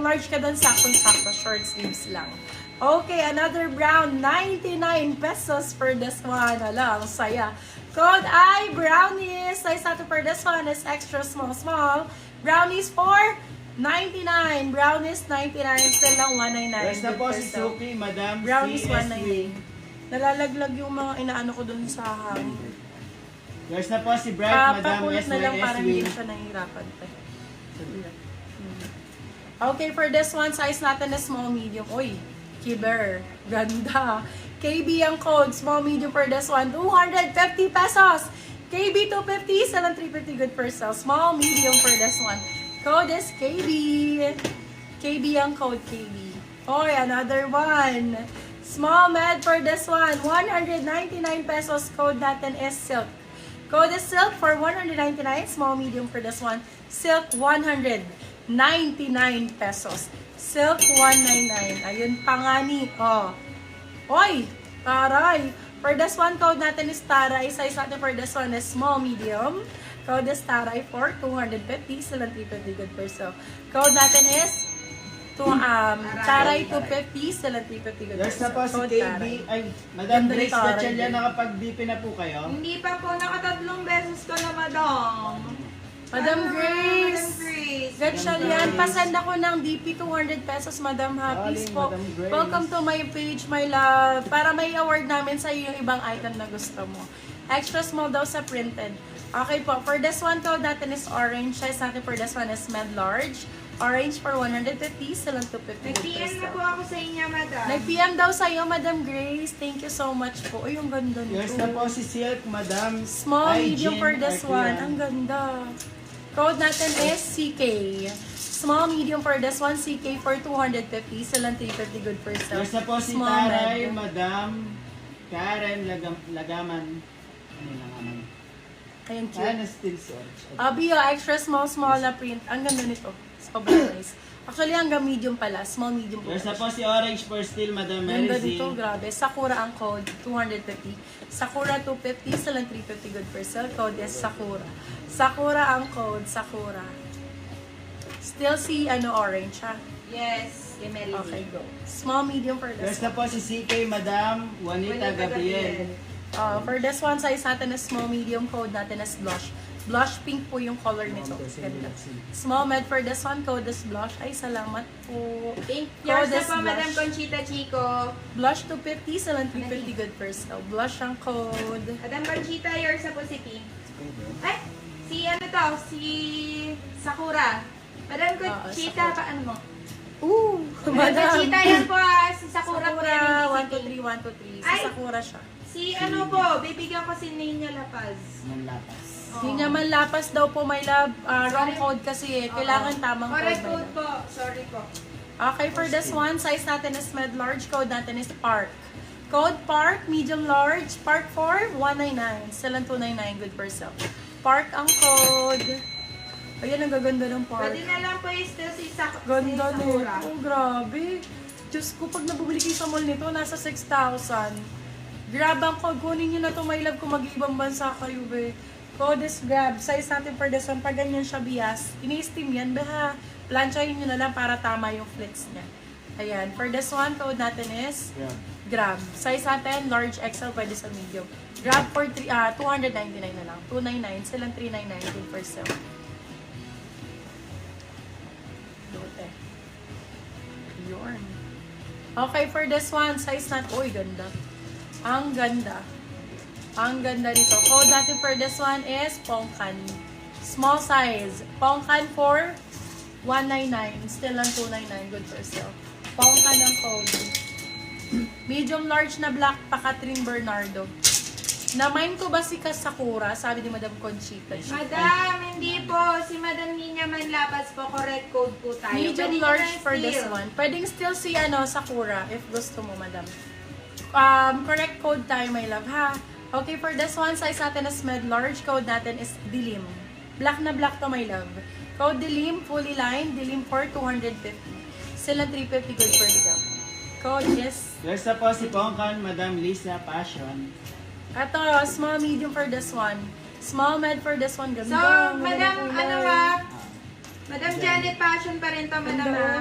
large ka doon, saktong-sakto, short sleeves lang. Okay, another brown, 99 pesos for this one. Hala, ang saya. Code I, brownies. Size natin for this one is extra small. Brownies for 99. Brownies 99. Still lang 199. Yes na po si Suki, Madam Brownies CSW. 199. Nalalaglag yung mga inaano ko dun sa hangin. Yes na po si Bright, Madam Papakulot na lang para hindi SYSW. siya nahihirapan. Okay, for this one, size natin na small, medium. Uy, kiber. Ganda. KB ang code. Small, medium for this one. 250 pesos. KB 250. Sell 350. Good for sale. Small, medium for this one. Code is KB. KB ang code, KB. Oy, another one. Small med for this one. 199 pesos. Code natin is silk. Code is silk for 199. Small, medium for this one. Silk 199 pesos. Silk 199. Ayun, pangani. Oh. Oy, taray. For this one, code natin is taray. Size natin for this one is small, medium. Code is taray for 250. Silang 350 good for sale. Code natin is taray 250. Silang 350 good for Yes na sale. po si Code KB. taray. Ay, Madam Ganda ni Grace Taray Gatchalian, din. nakapag-DP na po kayo? Hindi pa po, nakatatlong beses ko na, madam. Madam Grace. Madam Grace. Gatchalian, pasend ako ng DP 200 pesos, Madam Ha. Please po. Madam Grace. Welcome to my page, my love. Para may award namin sa iyo yung ibang item na gusto mo. Extra small daw sa printed. Okay po, for this one, code natin is orange. Size natin for this one is med large. Orange for 150, silang 250. Nag-PM na po ako sa inyo, madam. Nag-PM daw sa iyo, Madam Grace. Thank you so much po. Uy, yung ganda nito. Yes na po si Silk, Madam. Small, medium Hygiene for this Arclean. one. Ang ganda. Code natin is CK. Small, medium for this one. CK for 250. Silang 350 good for sale. Yes na po si Small, Taray, med. Madam Karen Lagaman. Ano lang naman? Ayun, cute. Karen Steel Search. Bio, extra small na print. Ang ganda nito. Sobrang nice. Actually, hanggang medium pala. Small, medium po. Yes na po si Orange for Steel, Madam Ganda Mary dito, Z. grabe. Sakura ang code, 250. Sakura 250, silang 350 good for sale. Code is Sakura. Sakura ang code, Sakura. Still si orange ha? Yes, kay Mary Z. Okay, go. Small, medium for Yes this na po si CK, Madam Juanita Gabriel. For this one, size natin is small, medium, code natin is blush. Blush pink po yung color nito. Ganda. Small med for this one, code is blush. Ay, salamat po. Thank yours Code na is po, Madam blush. Conchita Chico. Blush 250, silang 350 good for sale. Blush ang code. Madam Conchita, yours na po si P. Ay, si ano to, si Sakura. Madam Conchita, Sakura. paano mo? Madam. Madam Conchita, yan po si Sakura po yan. Sakura, 123, 123. Si Ay! Sakura siya. Si ano po, bibigyan ko si Nina Lapaz. Manlapas. Hindi niya man lapas daw po, my love. Wrong code kasi eh. Kailangan tamang Correct code. code po, sorry po. Okay, for this one, size natin is med large. Code natin is Park. Code Park, medium large. Park 4, 199. Silang 299, good for sale. Park ang code. Ayan, ang gaganda ng Park. Pwede na lang po still si Ganda si nito. Sakura. Oh, grabe. Diyos ko, pag nabubili kayo sa mall nito, nasa 6,000. Grab ang code. Kunin nyo na to, my love, kung mag-ibang bansa kayo, be. Code is grab. Size natin for this one. Pag ganyan siya bias, ini-steam yan, beha. Planchahin nyo na lang para tama yung flits niya. Ayan. For this one, code natin is Yeah. grab. Size natin, large XL, pwede sa medium. Grab for 299 na lang. 299. Silang 399 good for sale. Lote. Yun. Okay, for this one, size natin. Uy, ganda. Ang ganda. Ang ganda nito. Code natin for this one is Pongkan. Small size. Pongkan for 199. Still lang 299. Good for sale. Pongkan ang code. Medium large na black pa Catherine Bernardo. Na-mine ko ba si Sakura? Sabi ni Madam Conchita. Madam, hindi po. Si Madam Nina Manlapas po, correct code po tayo. Medium Pwede large nyo na for this steal. one. Pwedeng still si Sakura if gusto mo, Madam. Correct code tayo, my love, ha? Okay, for this one, size natin is med large. Code natin is Dilim. Black na black to, my love. Code Dilim, fully lined. Dilim for 250. Sila 350 good for sale. Code is... Yes na po si Pongkan, Madam Lisa Passion. Ito, small, medium for this one. Small med for this one. Ganda. So, Ganda Madam, kulay. ano ha? Madam Janet Passion pa rin to, Madam Ganda. ha?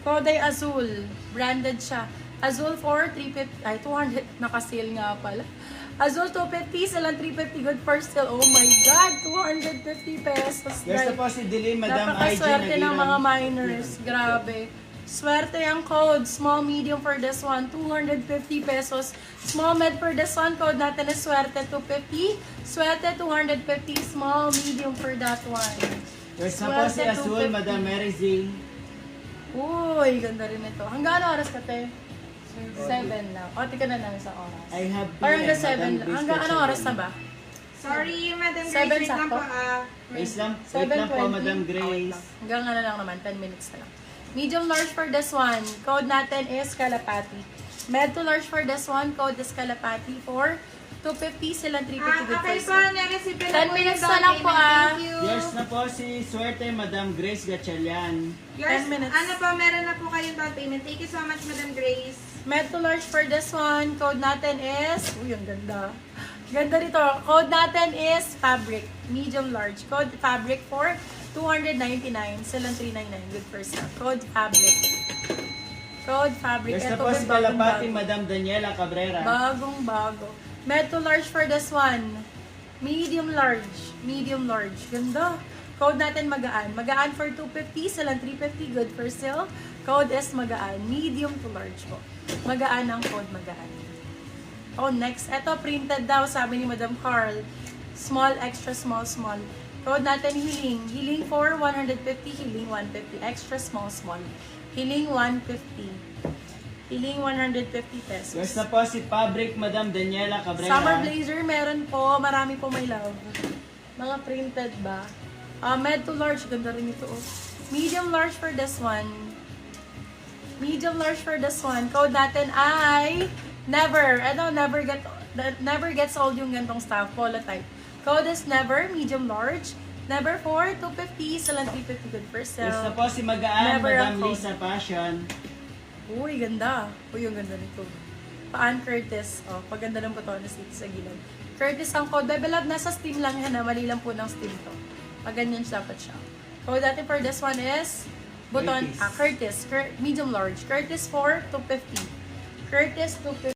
Code ay Azul. Branded siya. Azul for 350. Ay, 200. Naka-sale nga pala. Azul 250. Silang 350. Good for sale. Oh my God. 250 pesos. Yes na guys. po si Dilim, Madam IG. Napakaswerte ng mga Nagiran. minors. Grabe. Swerte ang code. Small, medium for this one. 250 pesos. Small, med for this one. Code natin is swerte 250. Swerte 250. Small, medium for that one. Yes na po si Swerte, Azul, 250. Madam Mary Zing. Uy, ganda rin ito. Hanggang ano oras ka, te? 7 lang. O, tika na namin sa oras. I have Or hanggang 7 Madam lang. Grace Hanggang ano Gatchalian. oras na ba? Sorry, Madam Grace. 7 Wait lang sakto. po. Wait lang po, 7:20. Madam Oh, wait Grace. lang. Hanggang ano lang naman, 10 minutes na lang. Medium large for this one. Code natin is Kalapati. Med to large for this one. Code is Kalapati for 250. Silang 350 good Okay for po, sale. na-receive ko 10 na po minutes yung na lang down po, payment. ah. Thank you. Yes na po si Swerte, Madam Grace Gatchalian. Yes, 10 minutes. ano po, meron na po kayong down payment. Thank you so much, Madam Grace. Med to large for this one. Code natin is... Uy, ang ganda. Ganda dito. Code natin is Fabric. Medium large. Code Fabric for 299. Silang 399. Good for sale. Code Fabric. Code Fabric. Yes na Ito po si yung bagong Kalapati, bago. Madam Daniela Cabrera. Bagong bago. Med to large for this one. Medium large. Medium large. Ganda. Code natin magaan. Magaan for 250. Silang 350. Good for sale. Code is magaan. Medium to large po. Magaan ang code magaan. Oh, next. Ito, printed daw, sabi ni Madam Carl. Small, extra small, small. Code natin, Hiling. Hiling for 150, Hiling 150. Extra small, small. Hiling 150. Hiling 150 pesos. Yes na po si Fabric, Madam Daniela Cabrera. Summer blazer, meron po. Marami po may love. Mga printed ba? Med to large, ganda rin ito. Oh. Medium large for this one. Medium large for this one. Code natin ay never. Ano, never gets old yung gantong stuff. Polo type. Code is never. Medium large. Never for 250. Silang 350 good for Yes na sale. po si Magaan, Never Madam ang code. Lisa Passion. Uy, ganda. Uy, yung ganda nito. Paan Curtis. Oh, paganda ng buto na sa gilid. Curtis ang code. Bebe Love, nasa Steam lang yan. Mali lang po ng Steam to. Pag ganyan siya dapat siya. Code natin for this one is buton, Curtis. Curtis. Medium large. Curtis for 250. Curtis 250.